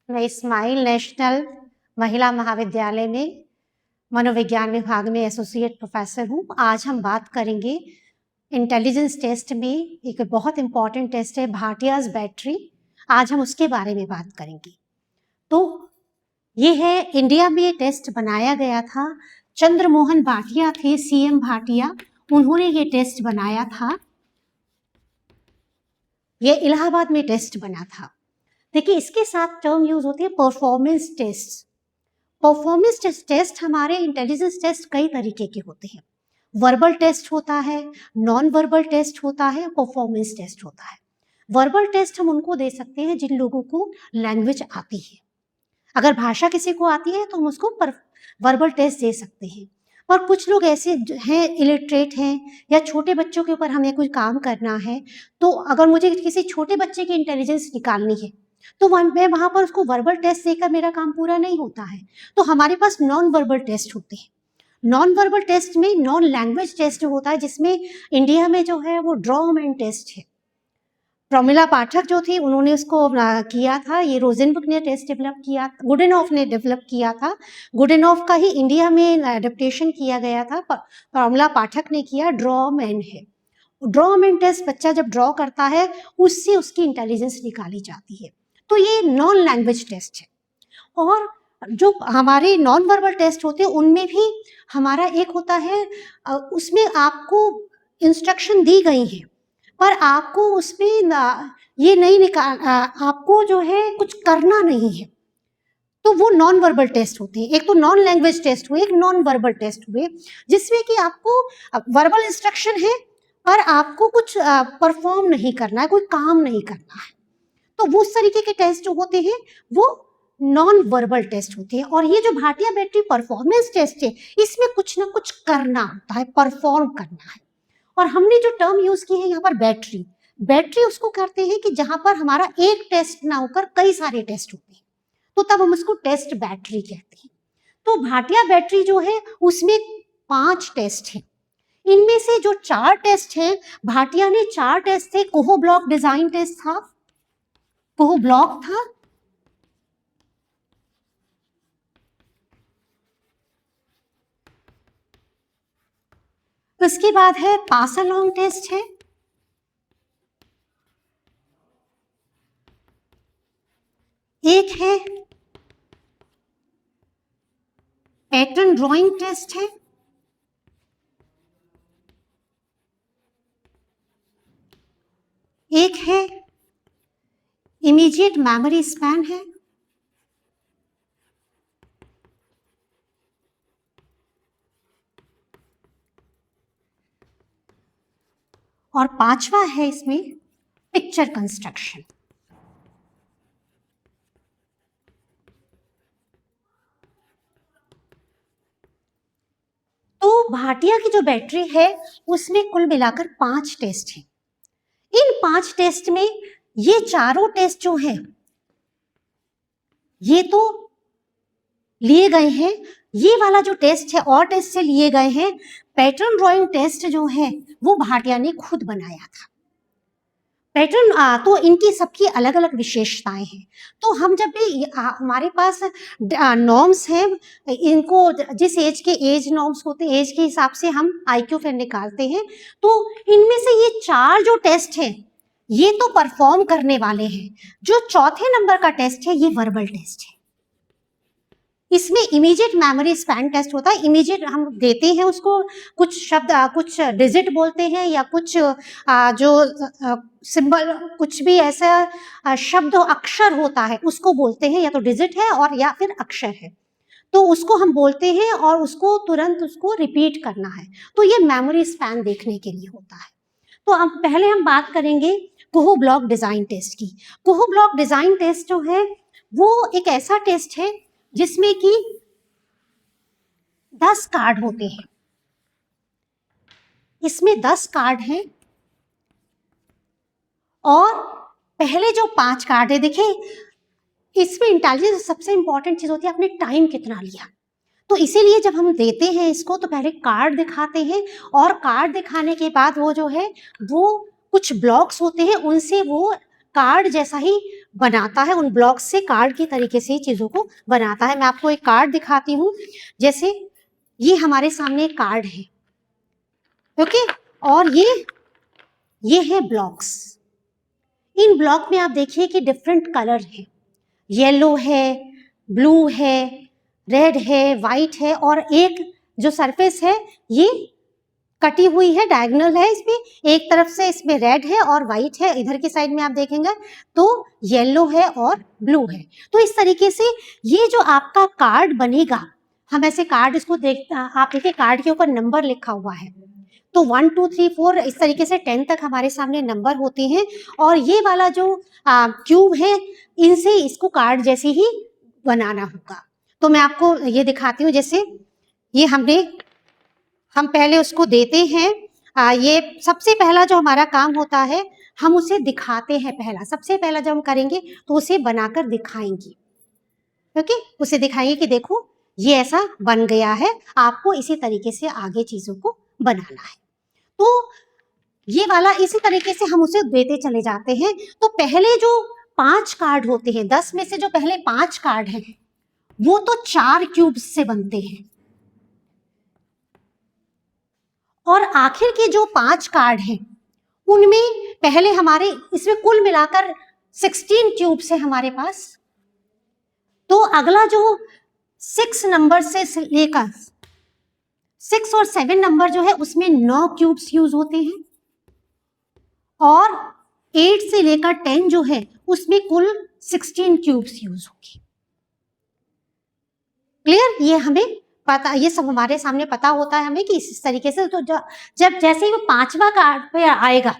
मैं इस्माइल नेशनल महिला महाविद्यालय में मनोविज्ञान विभाग में एसोसिएट प्रोफेसर हूँ। आज हम बात करेंगे इंटेलिजेंस टेस्ट में एक बहुत इम्पॉर्टेंट टेस्ट है भाटियाज बैटरी। आज हम उसके बारे में बात करेंगे। तो ये है, इंडिया में ये टेस्ट बनाया गया था। चंद्रमोहन भाटिया थे सीएम भाटिया, उन्होंने ये टेस्ट बनाया था। ये इलाहाबाद में टेस्ट बना था। देखिए, इसके साथ टर्म यूज होती है परफॉर्मेंस टेस्ट। परफॉर्मेंस टेस्ट हमारे इंटेलिजेंस टेस्ट कई तरीके के होते हैं। वर्बल टेस्ट होता है, नॉन वर्बल टेस्ट होता है, परफॉर्मेंस टेस्ट होता है। वर्बल टेस्ट हम उनको दे सकते हैं जिन लोगों को लैंग्वेज आती है। अगर भाषा किसी को आती है तो हम उसको वर्बल टेस्ट दे सकते हैं। और कुछ लोग ऐसे हैं, इलिटरेट हैं, या छोटे बच्चों के ऊपर हमें कोई काम करना है, तो अगर मुझे किसी छोटे बच्चे की इंटेलिजेंस निकालनी है तो मैं वहाँ पर उसको वर्बल टेस्ट देकर मेरा काम पूरा नहीं होता है। तो हमारे पास नॉन वर्बल टेस्ट होते हैं। नॉन वर्बल टेस्ट में नॉन लैंग्वेज टेस्ट होता है, जिसमें इंडिया में जो है वो ड्रॉमैन टेस्ट है। प्रमिला पाठक जो थी उन्होंने उसको किया था। ये रोजेनबर्ग ने टेस्ट डेवलप किया, गुडेनॉफ ने डेवलप किया था। गुडेनॉफ का ही इंडिया में एडेप्टेशन किया गया था, प्रमिला पाठक ने किया। ड्रॉमैन है। ड्रॉमैन टेस्ट बच्चा जब ड्रॉ करता है उससे उसकी इंटेलिजेंस निकाली जाती है। तो ये नॉन लैंग्वेज टेस्ट है। और जो हमारे नॉन वर्बल टेस्ट होते हैं उनमें भी हमारा एक होता है, उसमें आपको इंस्ट्रक्शन दी गई है पर आपको उसमें ये नहीं निकाल, आपको जो है कुछ करना नहीं है, तो वो नॉन वर्बल टेस्ट होते हैं। एक तो नॉन लैंग्वेज टेस्ट हुए, एक नॉन वर्बल टेस्ट हुए, जिसमें कि आपको वर्बल इंस्ट्रक्शन है पर आपको कुछ परफॉर्म नहीं करना है, कोई काम नहीं करना है। तो वो उस तरीके के टेस्ट जो होते हैं वो नॉन वर्बल टेस्ट होते हैं। और ये जो भाटिया बैटरी परफॉर्मेंस टेस्ट है, इसमें कुछ ना कुछ करना होता है, परफॉर्म करना है। और हमने जो टर्म यूज की है यहाँ पर बैटरी, बैटरी उसको कहते हैं कि जहां पर हमारा एक टेस्ट ना होकर कई सारे टेस्ट होते हैं, तो तब हम उसको टेस्ट बैटरी कहते हैं। तो भाटिया बैटरी जो है उसमें 5 टेस्ट हैं। इनमें से जो 4 टेस्ट हैं, भाटिया ने 4 टेस्ट थे। कोहो ब्लॉक डिजाइन टेस्ट था, कोहो ब्लॉक था, उसके बाद है पास अलोंग टेस्ट है, एक है पैटर्न ड्राइंग टेस्ट है, एक है इमीडिएट मेमोरी स्पैन है, और 5वां है इसमें पिक्चर कंस्ट्रक्शन। तो भाटिया की जो बैटरी है उसमें कुल मिलाकर 5 टेस्ट हैं। इन 5 टेस्ट में ये चारों टेस्ट जो हैं ये तो लिए गए हैं, ये वाला जो टेस्ट है और टेस्ट से लिए गए हैं। पैटर्न ड्राइंग टेस्ट जो है वो भाटिया ने खुद बनाया था। पैटर्न तो इनकी सबकी अलग अलग विशेषताएं हैं। तो हम जब भी हमारे पास नॉर्म्स हैं, इनको जिस एज के एज नॉर्म्स होते हैं, एज के हिसाब से हम IQ फिर निकालते हैं। तो इनमें से ये 4 जो टेस्ट हैं ये तो परफॉर्म करने वाले हैं। जो चौथे नंबर का टेस्ट है ये वर्बल टेस्ट है। इसमें इमीडिएट मेमोरी स्पैन टेस्ट होता है। इमीडिएट हम देते हैं उसको कुछ शब्द, कुछ डिजिट बोलते हैं या कुछ जो सिंबल, कुछ भी ऐसा शब्द अक्षर होता है उसको बोलते हैं, या तो डिजिट है और या फिर अक्षर है, तो उसको हम बोलते हैं और उसको तुरंत उसको रिपीट करना है। तो ये मेमोरी स्पैन देखने के लिए होता है। तो अब पहले हम बात करेंगे कोहो ब्लॉक डिजाइन टेस्ट की। कोहो ब्लॉक डिजाइन टेस्ट जो है वो एक ऐसा टेस्ट है जिसमें कि 10 कार्ड होते हैं। इसमें 10 कार्ड हैं और पहले जो 5 कार्ड है, देखिए इसमें इंटेलिजेंस सबसे इंपॉर्टेंट चीज होती है आपने टाइम कितना लिया। तो इसीलिए जब हम देते हैं इसको तो पहले कार्ड दिखाते हैं, और कार्ड दिखाने के बाद वो जो है वो कुछ ब्लॉक्स होते हैं, उनसे वो कार्ड जैसा ही बनाता है, उन ब्लॉक्स से कार्ड की तरीके से ही चीजों को बनाता है। मैं आपको एक कार्ड दिखाती हूँ, जैसे ये हमारे सामने एक कार्ड है, ओके, और ये है ब्लॉक्स। इन ब्लॉक में आप देखिए कि डिफरेंट कलर है, येलो है, ब्लू है, रेड है, वाइट है, और एक जो सरफेस है ये कटी हुई है, डायगोनल है, इसमें एक तरफ से इसमें रेड है और वाइट है, इधर की साइड में आप देखेंगे तो येलो है और ब्लू है। तो इस तरीके से ये जो आपका कार्ड बनेगा, हम ऐसे कार्ड इसको देख, आप देखिए कार्ड के ऊपर नंबर लिखा हुआ है, तो 1 2 3 4 इस तरीके से 10 तक हमारे सामने नंबर होते हैं, और ये वाला जो क्यूब है, इनसे इसको कार्ड जैसे ही बनाना होगा। तो मैं आपको ये दिखाती हूँ, जैसे ये हम पहले उसको देते हैं, ये सबसे पहला जो हमारा काम होता है, हम उसे दिखाते हैं। पहला सबसे पहला जब हम करेंगे तो उसे बनाकर दिखाएंगे, ओके, उसे दिखाएंगे कि देखो ये ऐसा बन गया है, आपको इसी तरीके से आगे चीजों को बनाना है। तो ये वाला इसी तरीके से हम उसे देते चले जाते हैं। तो पहले जो 5 कार्ड होते हैं, 10 में से जो पहले 5 कार्ड हैं वो तो 4 क्यूब्स से बनते हैं, और आखिर के जो 5 कार्ड हैं उनमें पहले हमारे इसमें कुल मिलाकर 16 क्यूब्स है हमारे पास। तो अगला जो 6 नंबर से लेकर 6 और 7 नंबर जो है उसमें 9 क्यूब्स यूज होते हैं, और 8 से लेकर 10 जो है उसमें कुल 16 क्यूब्स यूज होगी। क्लियर? ये हमें पता, ये सब हमारे सामने पता होता है हमें कि इस तरीके से। तो जब जैसे ही वो 5वां कार्ड पे आएगा,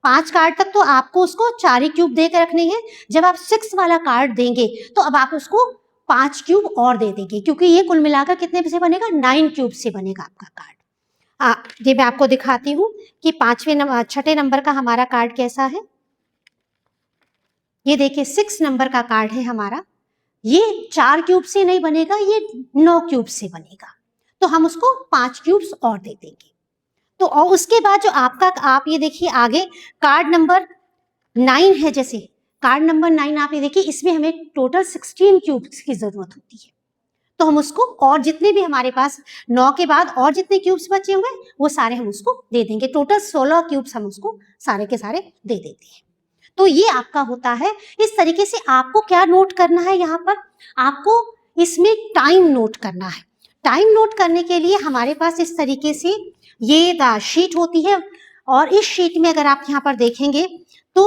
5 कार्ड तक तो आपको उसको 4 ही क्यूब दे के रखने हैं। जब आप 6 वाला कार्ड देंगे तो अब आप उसको 5 क्यूब और दे देंगे, क्योंकि ये कुल मिलाकर कितने से बनेगा, 9 क्यूब से बनेगा आपका कार्ड। ये मैं आपको दिखाती हूँ कि 6ठे नंबर का हमारा कार्ड कैसा है। ये देखिए 6 नंबर का कार्ड है हमारा, ये 4 क्यूब से नहीं बनेगा, ये 9 क्यूब से बनेगा, तो हम उसको 5 क्यूब्स और दे देंगे। तो और उसके बाद जो आपका, आप ये देखिए आगे कार्ड नंबर 9 है, जैसे कार्ड नंबर 9 आप ये देखिए, इसमें हमें टोटल 16 क्यूब्स की जरूरत होती है। तो हम उसको और जितने भी हमारे पास 9 के बाद और जितने क्यूब्स बचे हुए हैं वो सारे हम उसको दे देंगे। टोटल 16 क्यूब्स हम उसको सारे के सारे दे देते हैं। तो ये आपका होता है। इस तरीके से आपको क्या नोट करना है, यहाँ पर आपको इसमें टाइम नोट करना है। टाइम नोट करने के लिए हमारे पास इस तरीके से ये शीट होती है, और इस शीट में अगर आप यहाँ पर देखेंगे तो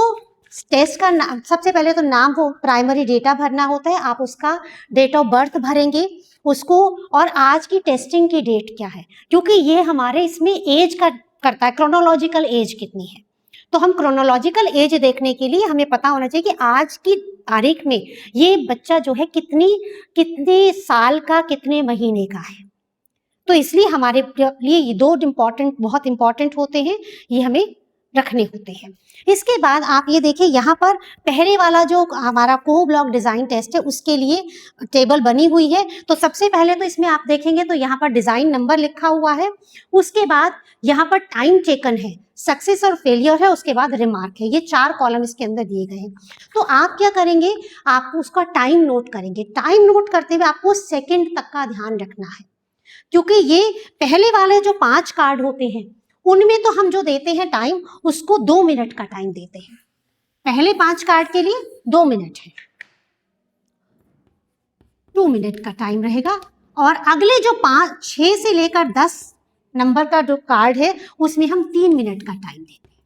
टेस्ट का नाम, सबसे पहले तो नाम, वो प्राइमरी डेटा भरना होता है, आप उसका डेट ऑफ बर्थ भरेंगे उसको, और आज की टेस्टिंग की डेट क्या है, क्योंकि ये हमारे इसमें एज का करता है, क्रोनोलॉजिकल एज कितनी है। तो हम क्रोनोलॉजिकल एज देखने के लिए हमें पता होना चाहिए कि आज की तारीख में ये बच्चा जो है कितने साल का, कितने महीने का है। तो इसलिए हमारे लिए ये 2 बहुत इंपॉर्टेंट होते हैं, ये हमें रखने होते हैं। इसके बाद आप ये देखिए यहाँ पर पहले वाला जो हमारा को ब्लॉक डिजाइन टेस्ट है उसके लिए टेबल बनी हुई है। तो सबसे पहले तो इसमें आप देखेंगे तो यहाँ पर डिजाइन नंबर लिखा हुआ है, उसके बाद यहाँ पर टाइम टेकन है, सक्सेस और फेलियर है, उसके बाद रिमार्क है। ये 4 कॉलम इसके अंदर दिए गए हैं। तो आप क्या करेंगे, आप उसका टाइम नोट करेंगे। टाइम नोट करते हुए आपको सेकंड तक का ध्यान रखना है, क्योंकि ये पहले वाले जो 5 कार्ड होते हैं उनमें तो हम जो देते हैं टाइम, उसको 2 मिनट का टाइम देते हैं। पहले 5 कार्ड के लिए 2 मिनट है, 2 मिनट का टाइम रहेगा, और अगले जो 6 से लेकर 10 नंबर का जो कार्ड है उसमें हम 3 मिनट का टाइम देते हैं।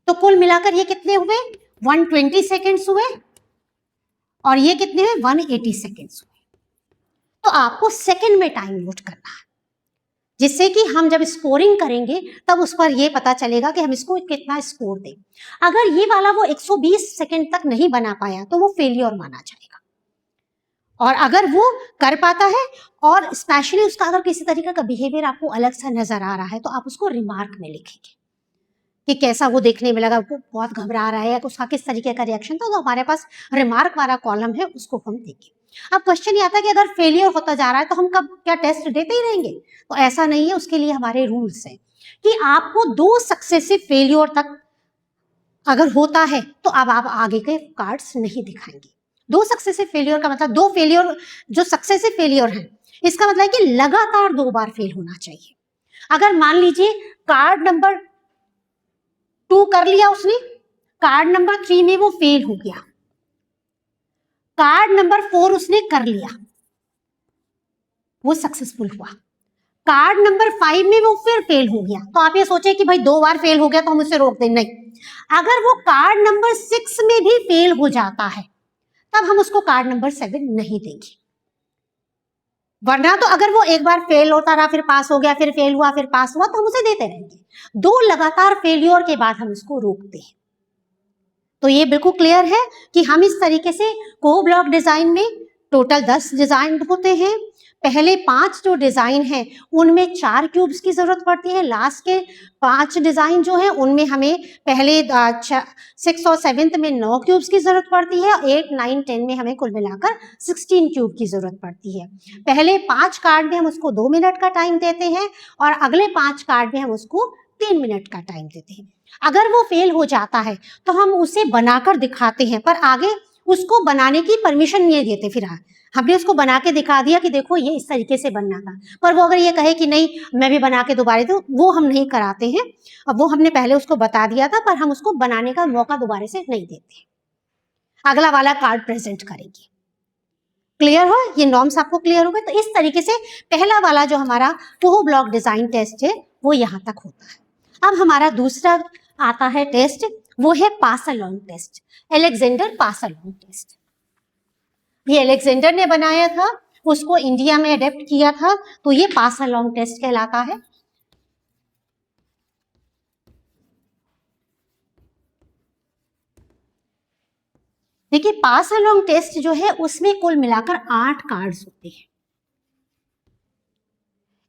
तो कुल मिलाकर ये कितने हुए, 120 सेकेंड्स हुए, और ये कितने हुए, 180 सेकेंड्स हुए। तो आपको सेकेंड में टाइम नोट करना है, जिससे कि हम जब स्कोरिंग करेंगे तब उस पर ये पता चलेगा कि हम इसको कितना स्कोर दें। अगर ये वाला वो 120 सेकेंड तक नहीं बना पाया तो वो फेलियर माना जाएगा, और अगर वो कर पाता है, और स्पेशली उसका अगर किसी तरीके का बिहेवियर आपको अलग सा नजर आ रहा है, तो आप उसको रिमार्क में लिखेंगे कि कैसा वो देखने में लगा, वो बहुत घबरा रहा है, उसका किस तरीके का रिएक्शन था। तो हमारे पास रिमार्क वाला कॉलम है, उसको हम देंगे। अब क्वेश्चन ये आता है कि अगर फेलियर होता जा रहा है तो हम कब क्या टेस्ट देते ही रहेंगे? तो ऐसा नहीं है, उसके लिए हमारे रूल्स हैं कि आपको 2 सक्सेसिव फेलियर तक अगर होता है तो अब आप आगे के कार्ड्स नहीं दिखाएंगे। दो सक्सेसिव फेलियर का मतलब, दो फेलियर जो सक्सेसिव फेलियर है, इसका मतलब है कि लगातार 2 बार फेल होना चाहिए। अगर मान लीजिए कार्ड नंबर 2 कर लिया उसने, कार्ड नंबर 3 में वो फेल हो गया, कार्ड नंबर 4 उसने कर लिया, वो सक्सेसफुल हुआ, कार्ड नंबर 5 में वो फिर फेल हो गया, तो आप ये सोचे कि भाई 2 बार फेल हो गया तो हम उसे रोक दें, नहीं। अगर वो कार्ड नंबर 6 में भी फेल हो जाता है तब हम उसको कार्ड नंबर 7 नहीं देंगे। वरना तो अगर वो एक बार फेल होता रहा, फिर पास हो गया, फिर फेल हुआ, फिर पास हुआ, तो हम उसे देते रहेंगे। 2 लगातार फेलियर के बाद हम इसको रोकते हैं। तो ये बिल्कुल क्लियर है कि हम इस तरीके से को ब्लॉक डिजाइन में टोटल 10 डिजाइन होते हैं। पहले 5 जो डिजाइन है उनमें 4 क्यूब्स की जरूरत पड़ती है, लास्ट के 5 डिजाइन जो है उनमें हमें पहले 6 और 7 में 9 क्यूब्स की जरूरत पड़ती है, 8, 9, 10 में हमें कुल मिलाकर 16 क्यूब की जरूरत पड़ती है। पहले 5 कार्ड में हम उसको 2 मिनट का टाइम देते हैं और अगले 5 कार्ड में हम उसको 3 मिनट का टाइम देते हैं। अगर वो फेल हो जाता है तो हम उसे बनाकर दिखाते हैं, पर आगे उसको बनाने की परमिशन नहीं देते। फिर हमने उसको बना के दिखा दिया कि देखो ये इस तरीके से बनना था, पर वो अगर ये कहे कि नहीं मैं भी बना के दोबारा दूं, वो हम नहीं कराते हैं। अब वो हमने पहले उसको बता दिया था, पर हम उसको बनाने का मौका दोबारा से नहीं देते। अगला वाला कार्ड प्रेजेंट करेंगे। क्लियर हो? ये नॉर्म्स आपको क्लियर हो गए? तो इस तरीके से पहला वाला जो हमारा कोहो ब्लॉक डिजाइन टेस्ट है वो यहाँ तक होता है। अब हमारा दूसरा आता है टेस्ट, वो है पास अलोंग टेस्ट, अलेक्जेंडर पास अलोंग टेस्ट। ये अलेक्जेंडर ने बनाया था, उसको इंडिया में अडेप्ट किया था, तो ये पास अलोंग टेस्ट कहलाता है। देखिए पास अलोंग टेस्ट जो है उसमें कुल मिलाकर 8 कार्ड्स होते हैं।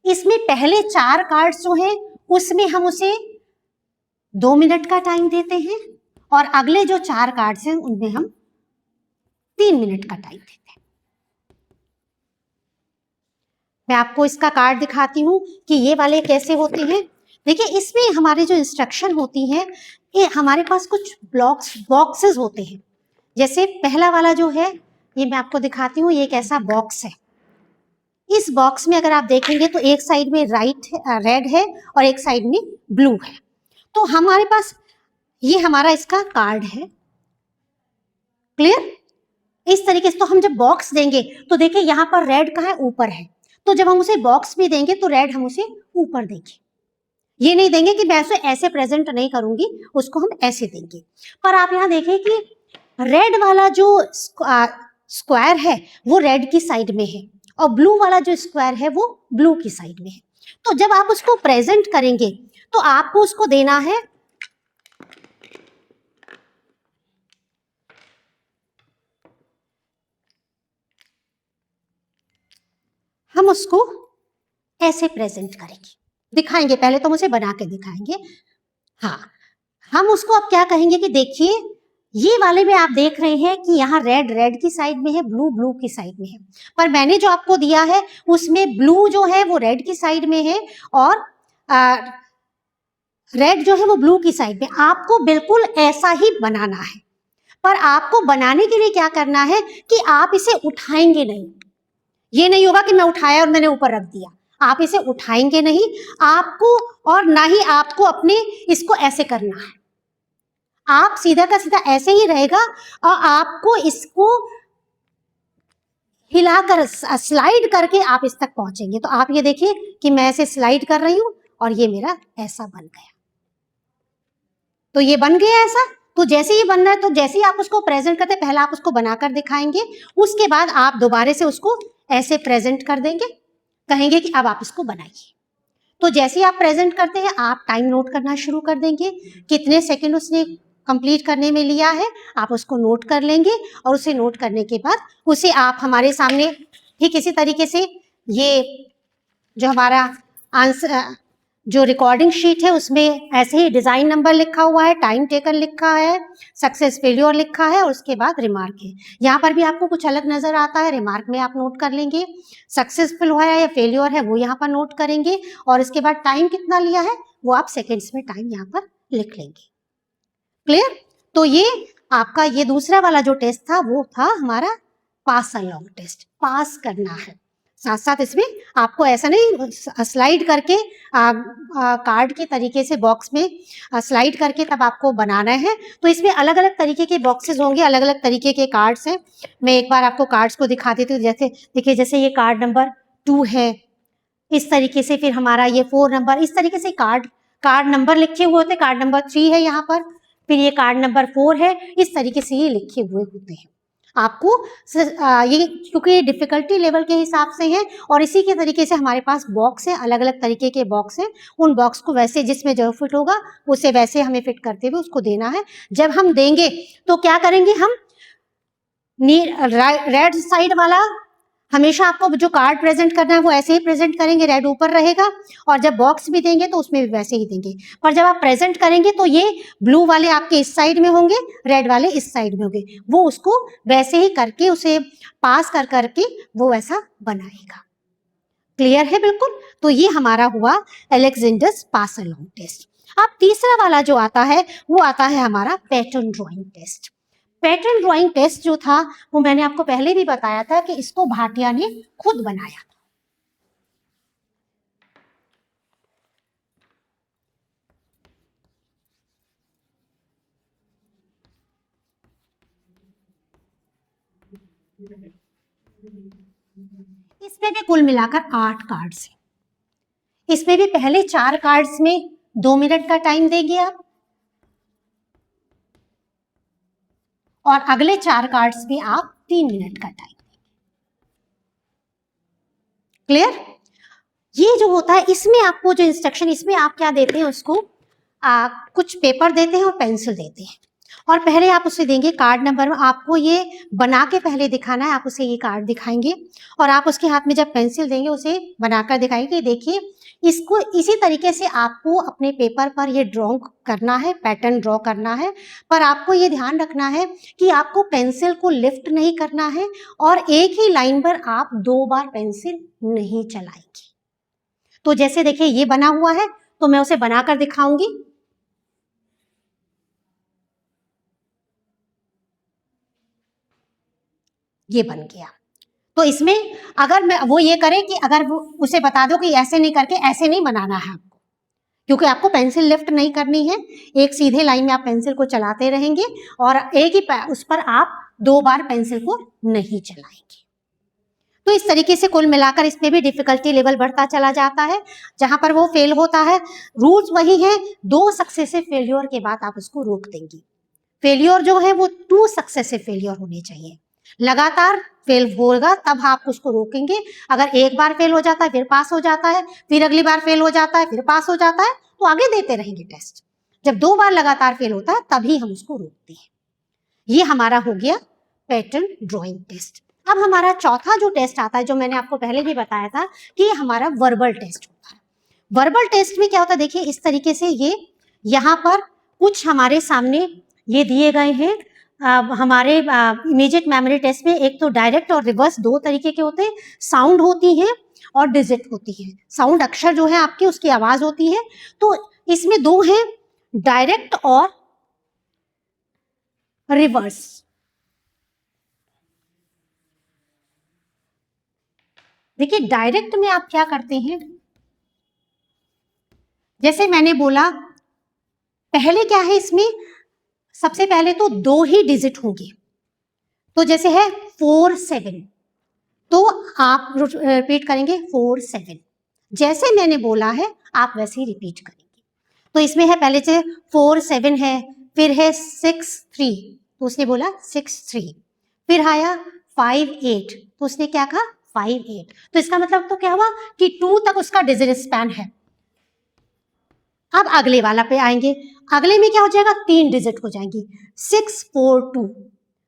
इसमें पहले 4 कार्ड्स जो है उसमें हम उसे 2 मिनट का टाइम देते हैं और अगले जो 4 कार्ड्स हैं उनमें हम 3 मिनट का टाइम देते हैं। मैं आपको इसका कार्ड दिखाती हूँ कि ये वाले कैसे होते हैं। देखिए इसमें हमारी जो इंस्ट्रक्शन होती है, ये हमारे पास कुछ बॉक्सेस होते हैं। जैसे पहला वाला जो है ये मैं आपको दिखाती हूँ, ये एक ऐसा बॉक्स है। इस बॉक्स में अगर आप देखेंगे तो एक साइड में रेड है और एक साइड में ब्लू है। तो हमारे पास ये हमारा इसका कार्ड है। क्लियर? इस तरीके से तो हम जब बॉक्स देंगे तो देखिए यहाँ पर रेड का है ऊपर है, तो जब हम उसे बॉक्स में देंगे तो रेड हम उसे ऊपर देंगे। ये नहीं देंगे कि मैं उसे ऐसे प्रेजेंट नहीं करूंगी, उसको हम ऐसे देंगे। पर आप यहाँ देखिए कि रेड वाला जो स्क्वायर है वो रेड की साइड में है और ब्लू वाला जो स्क्वायर है वो ब्लू की साइड में है। तो जब आप उसको प्रेजेंट करेंगे तो आपको उसको देना है हम उसको ऐसे प्रेजेंट करेंगे, दिखाएंगे। पहले तो हम उसे बना के दिखाएंगे। हाँ, हम उसको अब क्या कहेंगे कि देखिए ये वाले में आप देख रहे हैं कि यहाँ रेड रेड की साइड में है, ब्लू ब्लू की साइड में है, पर मैंने जो आपको दिया है उसमें ब्लू जो है वो रेड की साइड में है और रेड जो है वो ब्लू की साइड में। आपको बिल्कुल ऐसा ही बनाना है, पर आपको बनाने के लिए क्या करना है कि आप इसे उठाएंगे नहीं। ये नहीं होगा कि मैं उठाया और मैंने ऊपर रख दिया, आप इसे उठाएंगे नहीं आपको, और ना ही आपको अपने इसको ऐसे करना है। आप सीधा का सीधा ऐसे ही रहेगा और आपको इसको हिलाकर स्लाइड करके आप इस तक पहुंचेंगे। तो आप ये देखिए कि मैं ऐसे स्लाइड कर रही हूं और ये मेरा ऐसा बन गया। तो ये बन गया ऐसा। तो जैसे ही बनना है तो जैसे ही आप उसको प्रेजेंट करते हैं, पहले आप उसको बनाकर दिखाएंगे, उसके बाद आप दोबारा से उसको ऐसे प्रेजेंट कर देंगे, कहेंगे कि अब आप इसको बनाइए। तो जैसे ही आप प्रेजेंट करते हैं आप टाइम नोट करना शुरू कर देंगे, कितने सेकंड उसने कंप्लीट करने में लिया है आप उसको नोट कर लेंगे और उसे नोट करने के बाद उसे आप हमारे सामने ठीक इसी तरीके से ये जो हमारा आंसर जो रिकॉर्डिंग शीट है उसमें ऐसे ही डिजाइन नंबर लिखा हुआ है, टाइम टेकन लिखा है, सक्सेस फेल्योर लिखा है और उसके बाद रिमार्क है। यहाँ पर भी आपको कुछ अलग नजर आता है, रिमार्क में आप नोट कर लेंगे, सक्सेसफुल हुआ है या फेल्योर है वो यहाँ पर नोट करेंगे और इसके बाद टाइम कितना लिया है वो आप सेकेंड्स में टाइम यहाँ पर लिख लेंगे। क्लियर? तो ये आपका ये दूसरा वाला जो टेस्ट था वो था हमारा पास अलोंग टेस्ट, पास करना है। साथ साथ इसमें आपको ऐसा नहीं स्लाइड करके कार्ड के तरीके से बॉक्स में स्लाइड करके तब आपको बनाना है। तो इसमें अलग अलग तरीके के बॉक्सेस होंगे, अलग अलग तरीके के कार्ड्स हैं। मैं एक बार आपको कार्ड्स को दिखा देती हूँ। जैसे देखिए, जैसे ये कार्ड नंबर 2 है, इस तरीके से फिर हमारा ये 4 नंबर, इस तरीके से कार्ड नंबर लिखे हुए होते हैं। कार्ड नंबर 3 है यहाँ पर, फिर ये कार्ड नंबर 4 है, इस तरीके से ये लिखे हुए होते हैं। आपको ये क्योंकि डिफिकल्टी लेवल के हिसाब से है और इसी के तरीके से हमारे पास बॉक्स है, अलग अलग तरीके के बॉक्स हैं। उन बॉक्स को वैसे जिसमें जो फिट होगा उसे वैसे हमें फिट करते हुए उसको देना है। जब हम देंगे तो क्या करेंगे हम, रेड साइड वाला हमेशा आपको जो कार्ड प्रेजेंट करना है वो ऐसे ही प्रेजेंट करेंगे, रेड ऊपर रहेगा। और जब बॉक्स भी देंगे तो उसमें भी वैसे ही देंगे। पर जब आप प्रेजेंट करेंगे तो ये ब्लू वाले आपके इस साइड में होंगे, रेड वाले इस साइड में होंगे। वो उसको वैसे ही करके उसे पास कर करके वो वैसा बनाएगा। क्लियर है बिल्कुल? तो ये हमारा हुआ अलेक्जेंडर्स पास अलोंग टेस्ट। अब तीसरा वाला जो आता है वो आता है हमारा pattern drawing test. Pattern drawing test जो था वो मैंने आपको पहले भी बताया था कि इसको भाटिया ने खुद बनाया था। इसमें भी कुल मिलाकर 8 कार्ड्स हैं। इसमें भी पहले 4 कार्ड्स में 2 मिनट का टाइम देंगे आप, और अगले 4 कार्ड्स में आप 3 मिनट का टाइम देंगे। क्लियर? ये जो होता है इसमें आपको जो इंस्ट्रक्शन, इसमें आप क्या देते हैं उसको, कुछ पेपर देते हैं और पेंसिल देते हैं। और पहले आप उसे देंगे कार्ड नंबर में, आपको ये बना के पहले दिखाना है। आप उसे ये कार्ड दिखाएंगे और आप उसके हाथ में जब पेंसिल देंगे उसे बनाकर दिखाएंगे। देखिए, इसको इसी तरीके से आपको अपने पेपर पर ये ड्रॉ करना है, पैटर्न ड्रॉ करना है। पर आपको ये ध्यान रखना है कि आपको पेंसिल को लिफ्ट नहीं करना है और एक ही लाइन पर आप 2 बार पेंसिल नहीं चलाएंगे। तो जैसे देखिए ये बना हुआ है तो मैं उसे बनाकर दिखाऊंगी। ये बन गया। तो इसमें अगर मैं वो ये करे कि अगर वो उसे बता दो कि ऐसे नहीं करके ऐसे नहीं बनाना है आपको, क्योंकि आपको पेंसिल लिफ्ट नहीं करनी है। एक सीधे लाइन में आप पेंसिल को चलाते रहेंगे और एक ही उस पर आप 2 बार पेंसिल को नहीं चलाएंगे। तो इस तरीके से कुल मिलाकर इसमें भी डिफिकल्टी लेवल बढ़ता चला जाता है। जहां पर वो फेल होता है, रूल्स वही है, 2 सक्सेसिव फेलियर के बाद आप उसको रोक देंगे। फेलियर जो है वो 2 सक्सेसिव फेलियर होने चाहिए। लगातार फेल होगा तब आप उसको रोकेंगे। अगर एक बार फेल हो जाता है फिर पास हो जाता है, फिर अगली बार फेल हो जाता है फिर पास हो जाता है, तो आगे देते रहेंगे टेस्ट। जब 2 बार लगातार फेल होता है तभी हम उसको रोकते हैं। ये हमारा हो गया पैटर्न ड्राइंग टेस्ट। अब हमारा चौथा जो टेस्ट आता है, जो मैंने आपको पहले भी बताया था कि हमारा वर्बल टेस्ट होता है। वर्बल टेस्ट में क्या होता है, देखिए इस तरीके से ये यहाँ पर कुछ हमारे सामने ये दिए गए हैं। हमारे इमीडिएट मेमोरी टेस्ट में एक तो डायरेक्ट और रिवर्स 2 तरीके के होते हैं। साउंड होती है और डिजिट होती है। साउंड अक्षर जो है आपकी उसकी आवाज होती है। तो इसमें 2 हैं, डायरेक्ट और रिवर्स। देखिए डायरेक्ट में आप क्या करते हैं, जैसे मैंने बोला पहले क्या है इसमें, सबसे पहले तो 2 ही डिजिट होंगे। तो जैसे है 4 7, तो आप रिपीट करेंगे 4 7। जैसे मैंने बोला है आप वैसे ही रिपीट करेंगे। तो इसमें है पहले से 4 7 है, फिर है 6 3, तो उसने बोला 6 3। फिर आया 5 8, तो उसने क्या कहा 5 8। तो इसका मतलब तो क्या हुआ कि 2 तक उसका डिजिट स्पैन है। अब अगले वाला पे आएंगे, अगले में क्या हो जाएगा, 3 डिजिट हो जाएंगी, 6 4 2।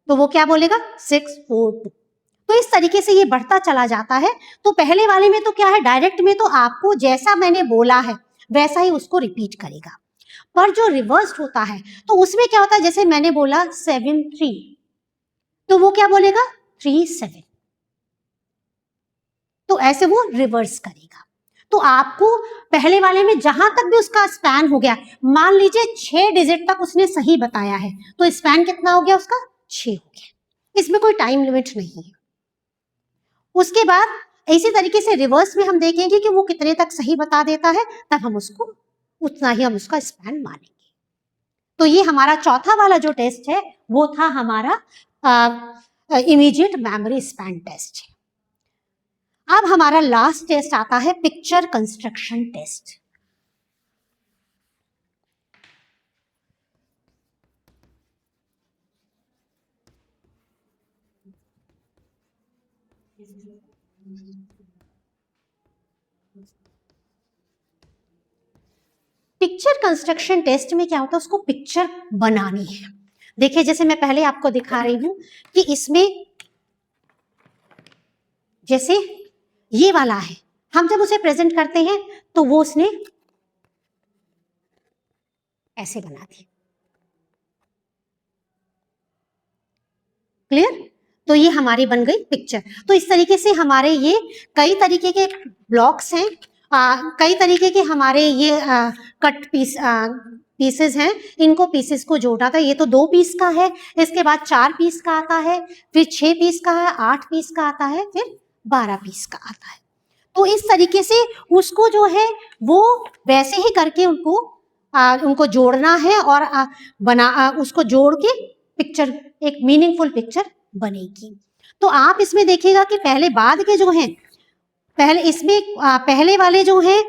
तो वो क्या बोलेगा 6 4 2। तो इस तरीके से ये बढ़ता चला जाता है। तो पहले वाले में तो क्या है, डायरेक्ट में तो आपको जैसा मैंने बोला है वैसा ही उसको रिपीट करेगा। पर जो रिवर्स होता है तो उसमें क्या होता है, जैसे मैंने बोला 7 3, तो वो क्या बोलेगा 3 7। तो ऐसे वो रिवर्स करेगा। तो आपको पहले वाले में जहां तक भी उसका स्पैन हो गया, मान लीजिए 6 डिजिट तक उसने सही बताया है, तो स्पैन कितना हो गया उसका? 6 हो गया। इसमें कोई टाइम लिमिट नहीं है। उसके बाद इसी तरीके से रिवर्स में हम देखेंगे कि वो कितने तक सही बता देता है, तब हम उसको उतना ही हम उसका स्पैन मानेंगे। तो ये हमारा चौथा वाला जो टेस्ट है वो था हमारा इमीडिएट मेमोरी स्पैन टेस्ट। अब हमारा लास्ट टेस्ट आता है picture construction test. Picture construction test में क्या होता है, उसको पिक्चर बनानी है। देखिए जैसे मैं पहले आपको दिखा रही हूं कि इसमें जैसे ये वाला है, हम जब उसे प्रेजेंट करते हैं तो वो उसने ऐसे बना दी। क्लियर? तो ये हमारी बन गई पिक्चर। तो इस तरीके से हमारे ये कई तरीके के ब्लॉक्स हैं, कई तरीके के हमारे ये कट पीसेस हैं। इनको पीसेस को जोड़ा था। ये तो 2 पीस का है, इसके बाद 4 पीस का आता है, फिर 6 पीस का है, 8 पीस का आता है, फिर 12 पीस का आता है। तो इस तरीके से उसको जो है वो वैसे ही करके उनको जोड़ना है और उसको जोड़ के पिक्चर, एक मीनिंगफुल पिक्चर बनेगी। तो आप इसमें देखिएगा कि पहले बाद के जो हैं, पहले इसमें पहले वाले जो हैं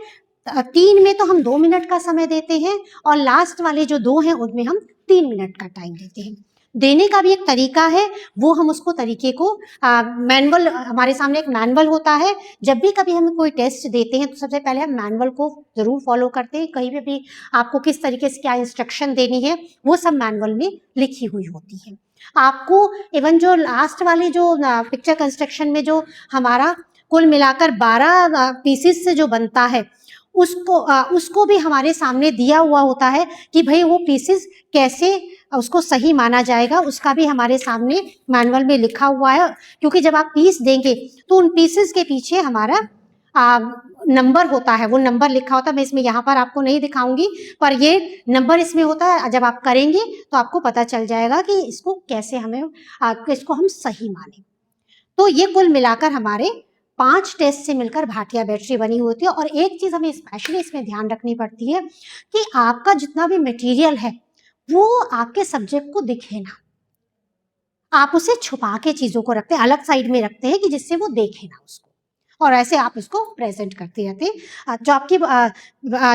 3 में तो हम 2 मिनट का समय देते हैं और लास्ट वाले जो 2 हैं उनमें हम 3 मिनट का टाइम देते हैं। देने का भी एक तरीका है, वो हम उसको तरीके को मैनुअल, हमारे सामने एक मैनुअल होता है। जब भी कभी हम कोई टेस्ट देते हैं तो सबसे पहले हम मैनुअल को जरूर फॉलो करते हैं। कहीं पे भी आपको किस तरीके से क्या इंस्ट्रक्शन देनी है वो सब मैनुअल में लिखी हुई होती है। आपको इवन जो लास्ट वाली जो पिक्चर कंस्ट्रक्शन में जो हमारा कुल मिलाकर 12 पीसेस से जो बनता है उसको भी हमारे सामने दिया हुआ होता है कि भाई वो पीसेस कैसे उसको सही माना जाएगा, उसका भी हमारे सामने मैनुअल में लिखा हुआ है। क्योंकि जब आप पीस देंगे तो उन पीसेस के पीछे हमारा नंबर होता है, वो नंबर लिखा होता है। मैं इसमें यहाँ पर आपको नहीं दिखाऊंगी, पर ये नंबर इसमें होता है। जब आप करेंगे तो आपको पता चल जाएगा कि इसको कैसे इसको हम सही माने। तो ये कुल मिलाकर हमारे 5 टेस्ट से मिलकर भाटिया बैटरी बनी होती है। और एक चीज हमें स्पेशली इसमें ध्यान रखनी पड़ती है कि आपका जितना भी मटेरियल है वो आपके सब्जेक्ट को दिखे ना। आप उसे छुपा के चीजों को रखते हैं, अलग साइड में रखते हैं कि जिससे वो देखे ना उसको, और ऐसे आप उसको प्रेजेंट करते रहते हैं। जो आपकी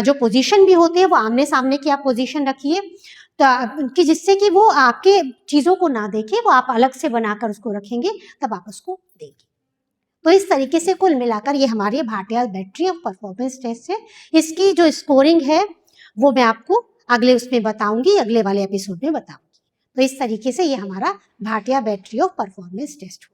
जो पोजीशन भी होती है वो आमने सामने की आप पोजीशन रखिए कि जिससे कि वो आपके चीजों को ना देखे, वो आप अलग से बनाकर उसको रखेंगे तब आप उसको देखें। तो इस तरीके से कुल मिलाकर ये हमारी Bhatia battery of performance test है। इसकी जो स्कोरिंग है वो मैं आपको अगले उसमें बताऊंगी, अगले वाले एपिसोड में बताऊंगी। तो इस तरीके से ये हमारा Bhatia battery of performance test